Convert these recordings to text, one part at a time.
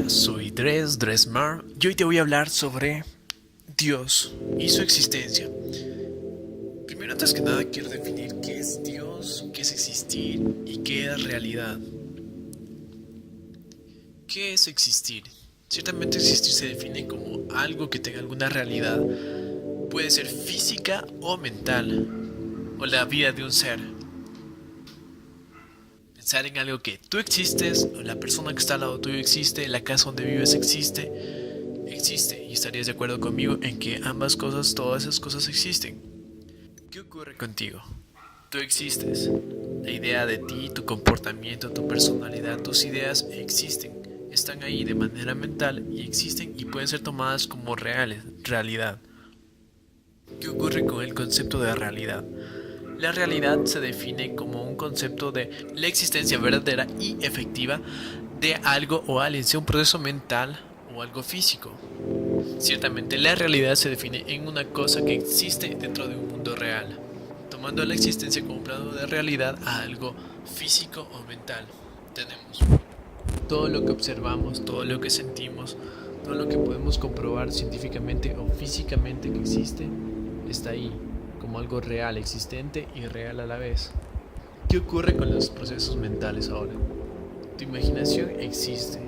Hola, soy Dresmar y hoy te voy a hablar sobre Dios y su existencia. Primero, antes que nada, quiero definir qué es Dios, qué es existir y qué es realidad. ¿Qué es existir? Ciertamente existir se define como algo que tenga alguna realidad. Puede ser física o mental, o la vida de un ser. Pensar en algo que tú existes, o la persona que está al lado tuyo existe, la casa donde vives existe, y estarías de acuerdo conmigo en que ambas cosas, todas esas cosas existen. ¿Qué ocurre contigo? Tú existes. La idea de ti, tu comportamiento, tu personalidad, tus ideas existen. Están ahí de manera mental y existen y pueden ser tomadas como reales, realidad. ¿Qué ocurre con el concepto de realidad? La realidad se define como un concepto de la existencia verdadera y efectiva de algo o alguien, sea un proceso mental o algo físico. Ciertamente, la realidad se define en una cosa que existe dentro de un mundo real, tomando la existencia como un plano de realidad a algo físico o mental. Tenemos todo lo que observamos, todo lo que sentimos, todo lo que podemos comprobar científicamente o físicamente que existe, está ahí, como algo real, existente y real a la vez. ¿Qué ocurre con los procesos mentales ahora? Tu imaginación existe.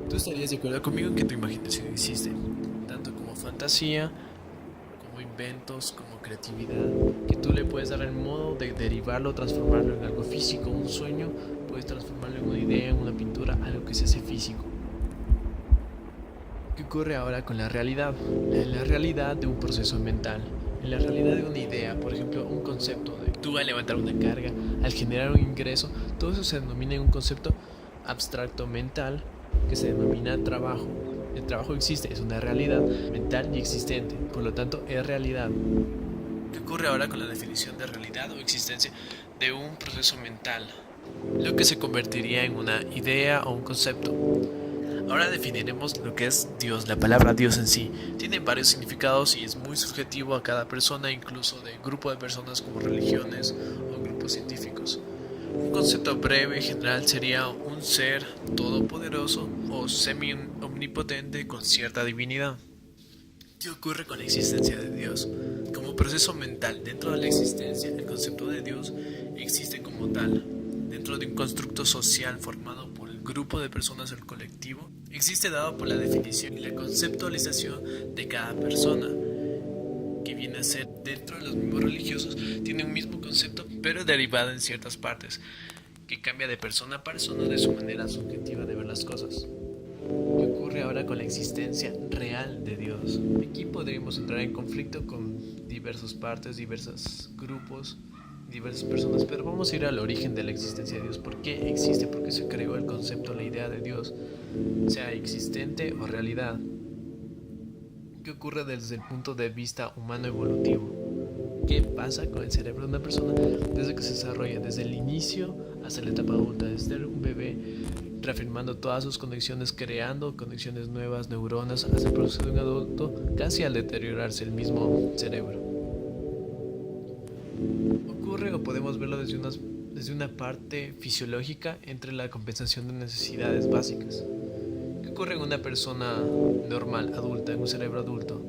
Tú estarías de acuerdo conmigo en que tu imaginación existe, tanto como fantasía, como inventos, como creatividad, que tú le puedes dar el modo de derivarlo, transformarlo en algo físico, un sueño, puedes transformarlo en una idea, en una pintura, algo que se hace físico. ¿Qué ocurre ahora con la realidad? En la realidad de un proceso mental, en la realidad de una idea, por ejemplo, un concepto de tú al levantar una carga, al generar un ingreso, todo eso se denomina en un concepto abstracto mental que se denomina trabajo. El trabajo existe, es una realidad mental y existente, por lo tanto es realidad. ¿Qué ocurre ahora con la definición de realidad o existencia de un proceso mental? Lo que se convertiría en una idea o un concepto. Ahora definiremos lo que es Dios. La palabra Dios en sí tiene varios significados y es muy subjetivo a cada persona, incluso de grupo de personas como religiones o grupos científicos. Un concepto breve y general sería un ser todopoderoso o semi-omnipotente con cierta divinidad. ¿Qué ocurre con la existencia de Dios? Como proceso mental, dentro de la existencia, el concepto de Dios existe como tal. Dentro de un constructo social formado por el grupo de personas o el colectivo, existe dado por la definición y la conceptualización de cada persona, que viene a ser dentro de los mismos religiosos, tiene un mismo concepto, pero derivado en ciertas partes, que cambia de persona a persona de su manera subjetiva de ver las cosas. ¿Qué ocurre ahora con la existencia real de Dios? Aquí podríamos entrar en conflicto con diversas partes, diversos grupos, diversas personas, pero vamos a ir al origen de la existencia de Dios. ¿Por qué existe? ¿Por qué se creó el concepto, la idea de Dios, sea existente o realidad? ¿Qué ocurre desde el punto de vista humano evolutivo? ¿Qué pasa con el cerebro de una persona desde que se desarrolla, desde el inicio hasta la etapa adulta, desde ser un bebé, reafirmando todas sus conexiones, creando conexiones nuevas, neuronas, hasta el proceso de un adulto, casi al deteriorarse el mismo cerebro? Ocurre o podemos verlo desde una parte fisiológica entre la compensación de necesidades básicas. ¿Qué ocurre en una persona normal, adulta, en un cerebro adulto?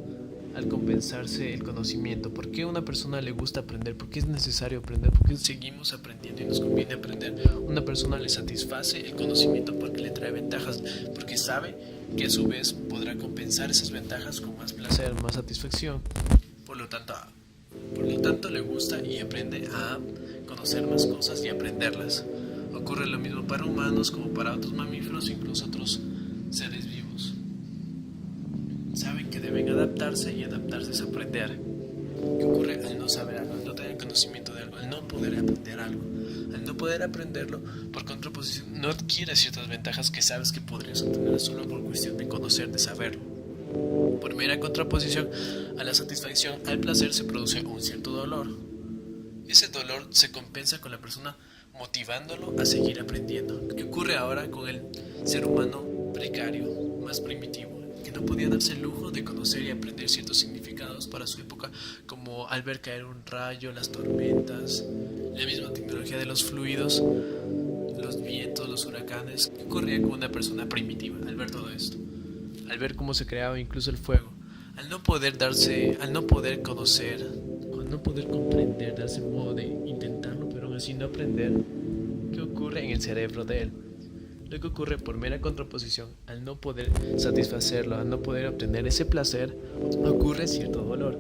Al compensarse el conocimiento. ¿Por qué a una persona le gusta aprender? ¿Por qué es necesario aprender? ¿Por qué seguimos aprendiendo y nos conviene aprender? Una persona le satisface el conocimiento porque le trae ventajas, porque sabe que a su vez podrá compensar esas ventajas con más placer, más satisfacción. Por lo tanto, le gusta y aprende a conocer más cosas y aprenderlas. Ocurre lo mismo para humanos como para otros mamíferos, incluso otros seres vivos. Saben que deben adaptarse y adaptarse es aprender. ¿Qué ocurre al no saber algo, al no tener conocimiento de algo, al no poder aprender algo? Al no poder aprenderlo, por contraposición, no adquieres ciertas ventajas que sabes que podrías obtener solo por cuestión de conocer, de saberlo. Por mera contraposición a la satisfacción, al placer se produce un cierto dolor. Ese dolor se compensa con la persona motivándolo a seguir aprendiendo. ¿Qué ocurre ahora con el ser humano precario, más primitivo, que no podía darse el lujo de conocer y aprender ciertos significados para su época, como al ver caer un rayo, las tormentas, la misma tecnología de los fluidos? los vientos, los huracanes. ¿Qué ocurría con una persona primitiva al ver todo esto? Al ver cómo se creaba incluso el fuego, al no poder conocer, al no poder comprender, darse modo de intentarlo, pero aún así no aprender, ¿qué ocurre en el cerebro de él? Lo que ocurre por mera contraposición, al no poder satisfacerlo, al no poder obtener ese placer, ocurre cierto dolor.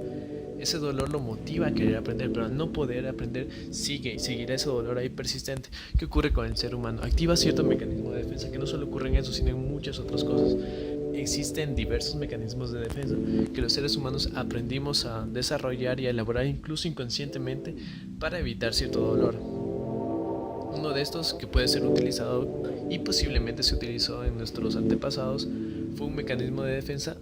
Ese dolor lo motiva a querer aprender, pero al no poder aprender, seguirá ese dolor ahí persistente. ¿Qué ocurre con el ser humano? Activa cierto mecanismo de defensa que no solo ocurre en eso, sino en muchas otras cosas. Existen diversos mecanismos de defensa que los seres humanos aprendimos a desarrollar y a elaborar incluso inconscientemente para evitar cierto dolor. Uno de estos, que puede ser utilizado y posiblemente se utilizó en nuestros antepasados, fue un mecanismo de defensa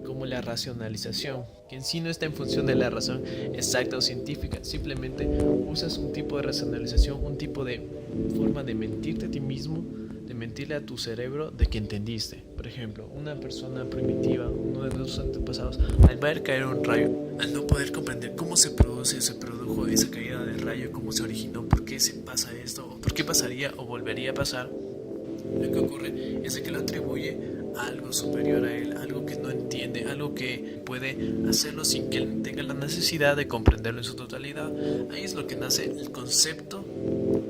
como la racionalización, que en sí no está en función de la razón exacta o científica, simplemente usas un tipo de racionalización, un tipo de forma de mentirte a ti mismo, de mentirle a tu cerebro de que entendiste. Por ejemplo, una persona primitiva, uno de nuestros antepasados, al ver caer un rayo, al no poder comprender cómo se produjo esa caída del rayo, cómo se originó, por qué se pasa esto, o por qué pasaría o volvería a pasar, lo que ocurre es que lo atribuye a algo superior a él, algo que no entiende, algo que puede hacerlo sin que él tenga la necesidad de comprenderlo en su totalidad. Ahí es lo que nace el concepto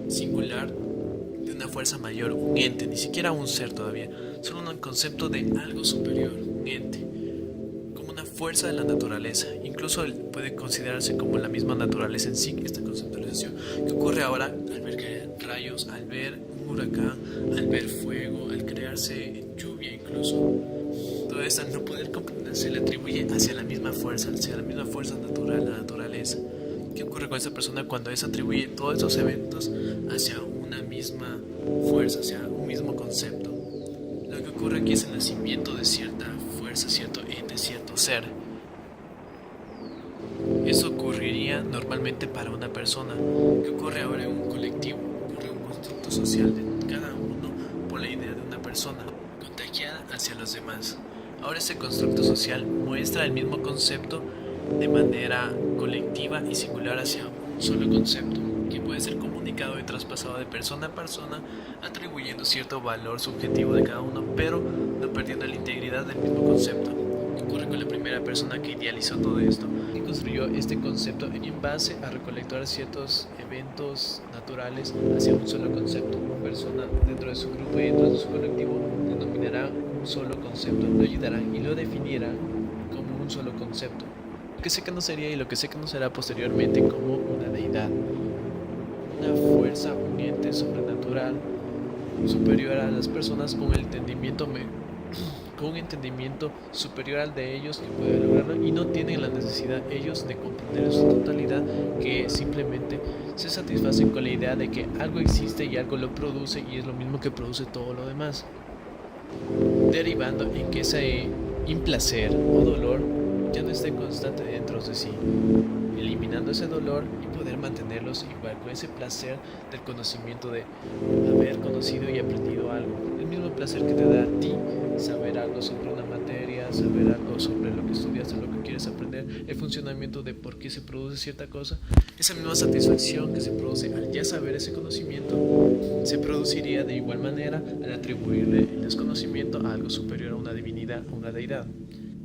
singular de una fuerza mayor, un ente, ni siquiera un ser todavía, solo un concepto de algo superior, un ente, como una fuerza de la naturaleza. Incluso puede considerarse como la misma naturaleza en sí, esta conceptualización que ocurre ahora al ver caer rayos, al ver un huracán, al ver fuego, al crearse lluvia incluso. Todo esto al no poder comprender se le atribuye hacia la misma fuerza natural, la naturaleza. ¿Qué ocurre con esa persona cuando es atribuye todos esos eventos hacia una misma fuerza, hacia un mismo concepto? Lo que ocurre aquí es el nacimiento de cierta fuerza, cierto ente, cierto ser. Eso ocurriría normalmente para una persona. ¿Qué ocurre ahora en un colectivo? Ocurre un constructo social de cada uno por la idea de una persona, contagiada hacia los demás. Ahora ese constructo social muestra el mismo concepto de manera colectiva y singular hacia un solo concepto, que puede ser comunicado y traspasado de persona a persona, atribuyendo cierto valor subjetivo de cada uno, pero no perdiendo la integridad del mismo concepto. ¿Qué ocurre con la primera persona que idealizó todo esto y construyó este concepto en base a recolectar ciertos eventos naturales hacia un solo concepto? Una persona dentro de su grupo y dentro de su colectivo denominará un solo concepto, lo ayudarán y lo definirán como un solo concepto. Lo que sé que no sería y lo que sé que no será posteriormente como una deidad, una fuerza, un ente sobrenatural superior a las personas con un entendimiento superior al de ellos, que puede lograrlo y no tienen la necesidad ellos de comprender en su totalidad, que simplemente se satisfacen con la idea de que algo existe y algo lo produce y es lo mismo que produce todo lo demás, derivando en que ese implacer o dolor ya no esté constante dentro de sí, eliminando ese dolor y poder mantenerlos igual con ese placer del conocimiento, de haber conocido y aprendido algo, el mismo placer que te da a ti saber algo sobre una materia, saber algo sobre lo que estudiaste, lo que quieres aprender, el funcionamiento de por qué se produce cierta cosa. Esa misma satisfacción que se produce al ya saber ese conocimiento se produciría de igual manera al atribuirle el desconocimiento a algo superior, a una divinidad, a una deidad.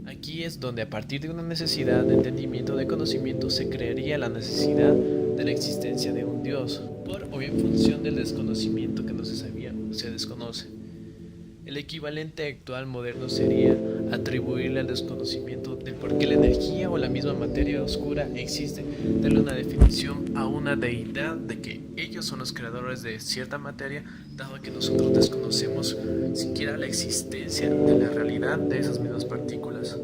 Aquí es donde, a partir de una necesidad de entendimiento, de conocimiento, se crearía la necesidad de la existencia de un Dios, por o en función del desconocimiento que no se sabía o se desconoce. El equivalente actual moderno sería atribuirle al desconocimiento del por qué la energía o la misma materia oscura existe, darle una definición a una deidad de que ellos son los creadores de cierta materia, dado que nosotros desconocemos siquiera la existencia de la realidad de esas mismas partículas.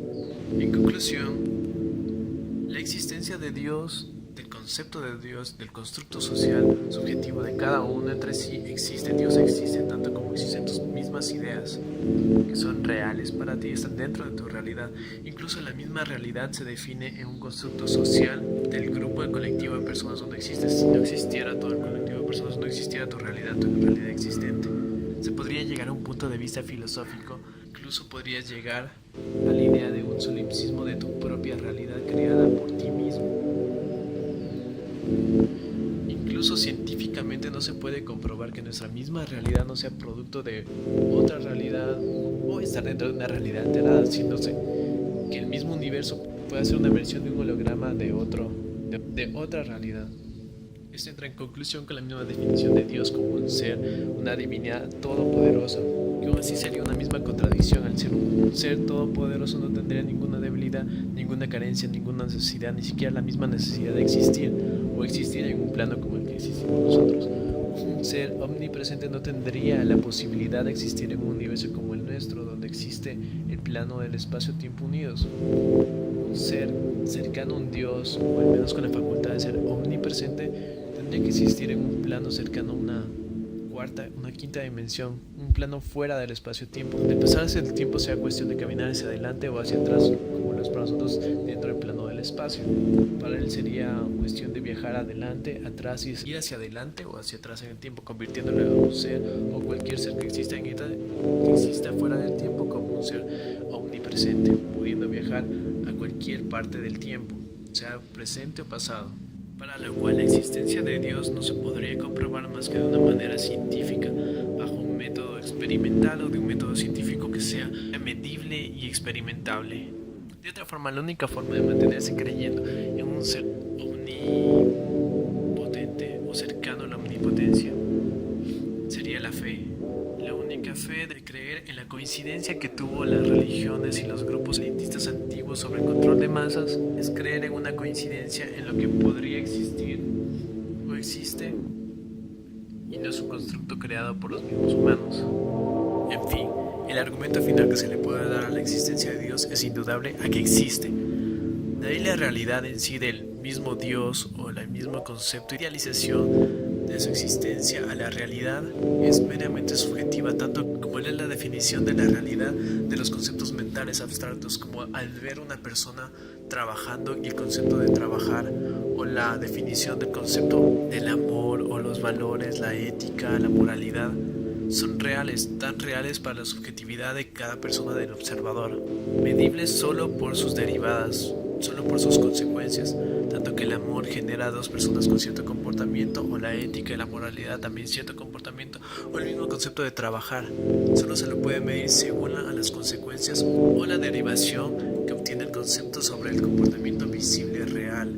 En conclusión, la existencia de Dios, del concepto de Dios, del constructo social subjetivo de cada uno entre sí existe. Dios existe tanto como existen tus mismas ideas que son reales para ti, están dentro de tu realidad. Incluso la misma realidad se define en un constructo social del grupo, del colectivo de personas donde existes. Si no existiera todo el colectivo de personas, no existiera tu realidad existente. Se podría llegar a un punto de vista filosófico, incluso podrías llegar a la idea de un solipsismo de tu propia realidad creada por ti mismo. incluso científicamente no se puede comprobar que nuestra misma realidad no sea producto de otra realidad o estar dentro de una realidad alterada, haciéndose que el mismo universo pueda ser una versión de un holograma de otra realidad. Esto entra en conclusión con la misma definición de Dios como un ser, una divinidad todopoderosa, que aún así sería una misma contradicción. Al ser un ser todopoderoso no tendría ninguna debilidad, ninguna carencia, ninguna necesidad, ni siquiera la misma necesidad de existir o existir en un plano como el que existimos nosotros. Un ser omnipresente no tendría la posibilidad de existir en un universo como el nuestro, donde existe el plano del espacio-tiempo unidos. Un ser cercano a un Dios, o al menos con la facultad de ser omnipresente, tendría que existir en un plano cercano a una quinta dimensión, un plano fuera del espacio-tiempo, donde pasar hacia el tiempo sea cuestión de caminar hacia adelante o hacia atrás, como lo es para nosotros dentro del plano del espacio. Para él sería cuestión de viajar adelante, atrás y ir hacia adelante o hacia atrás en el tiempo, convirtiéndolo en un ser o cualquier ser que exista fuera del tiempo como un ser omnipresente, pudiendo viajar a cualquier parte del tiempo, sea presente o pasado. Para lo cual la existencia de Dios no se podría comprobar más que de una manera científica, bajo un método experimental o de un método científico que sea medible y experimentable. De otra forma, la única forma de mantenerse creyendo en un ser omnipotente o cercano a la omnipotencia sería la fe. La única fe de creer en la coincidencia que tuvo las religiones y los grupos elitistas antiguos sobre el control de masas es creer en una coincidencia en lo que podría existir o existe y no es un constructo creado por los mismos humanos. En fin, el argumento final que se le puede dar a la existencia de Dios es indudable a que existe. De ahí la realidad en sí del mismo Dios o el mismo concepto de idealización de su existencia a la realidad es meramente subjetiva, tanto como es la definición de la realidad de los conceptos mentales abstractos, como al ver una persona trabajando y el concepto de trabajar, o la definición del concepto del amor o los valores, la ética, la moralidad, son reales, tan reales para la subjetividad de cada persona del observador, medibles solo por sus derivadas, solo por sus consecuencias, tanto que el amor genera a dos personas con cierto comportamiento, o la ética y la moralidad también cierto comportamiento, o el mismo concepto de trabajar, solo se lo puede medir según las consecuencias o la derivación que obtiene el concepto sobre el comportamiento visible, real,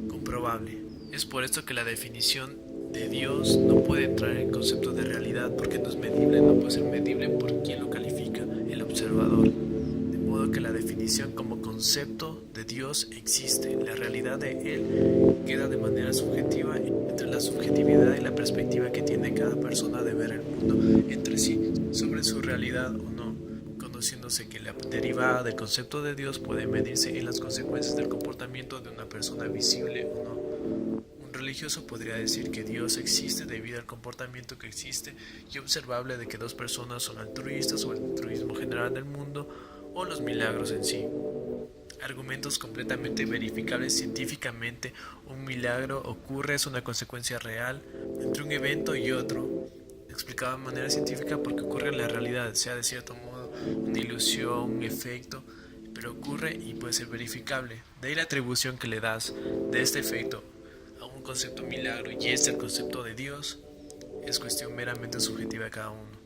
comprobable. Es por esto que la definición de Dios no puede entrar en el concepto de realidad, porque no es medible, no puede ser medible por quien lo califica, el observador. De modo que la definición como concepto de Dios existe, la realidad de Él queda de manera subjetiva entre la subjetividad y la perspectiva que tiene cada persona de ver el mundo entre sí, sobre su realidad o no, conociéndose que la derivada del concepto de Dios puede medirse en las consecuencias del comportamiento de una persona visible o no. Un religioso podría decir que Dios existe debido al comportamiento que existe y observable de que dos personas son altruistas, o el altruismo general del mundo, o los milagros en sí. Argumentos completamente verificables científicamente. Un milagro ocurre, es una consecuencia real entre un evento y otro, explicado de manera científica porque ocurre en la realidad, sea de cierto modo una ilusión, un efecto, pero ocurre y puede ser verificable. De ahí la atribución que le das de este efecto a un concepto milagro y el concepto de Dios es cuestión meramente subjetiva de cada uno.